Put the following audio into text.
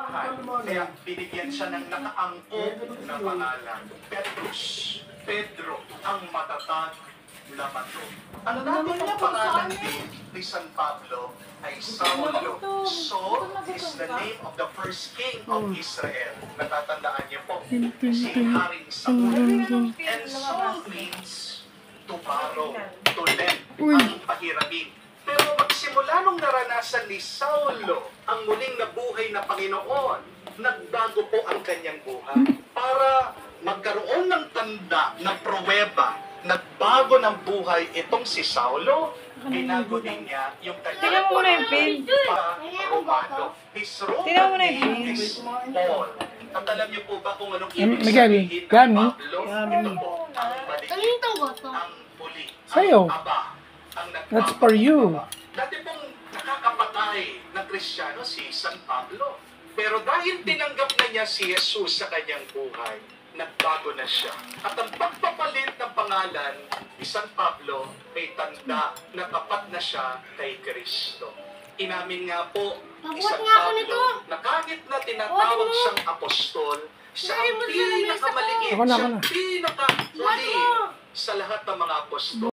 Kaya binigyan siya ng nakaangkop na pangalan. Pedro, ang matatag na bato. Ang dati ng pangalan ni San Pablo ay Saulo. Saul is the name of the first king of Israel. Natatandaan niyo po, si Haring Saul. And Saul means to borrow, to lend, ang pahiramin. Pero magsimula nung naranasan ni Saulo ang muling nabuhay na Panginoon, nagbago po ang kanyang buhay. Para magkaroon ng tanda, ng pruweba, nagbago ng buhay itong si Saulo, binago din niya yung kanyang pangalan para Romano. His Roman name is Paul. At alam niyo po ba kung anong ibig sabihin ng Pablo? Ito po, ang balik, ang puli, ang aba. That's for you. Dati pong nakakapatay na Kristiyano si San Pablo. Pero dahil tinanggap na niya si Jesus sa kanyang buhay, nagbago na siya. At ang pagpapalit ng pangalan ni San Pablo may tanda na tapat na siya kay Kristo. Inamin nga po ni San Pablo na kahit na tinatawag siyang apostol, siya ang pinakamaliit, siya ang pinakahuli sa lahat ng mga apostol.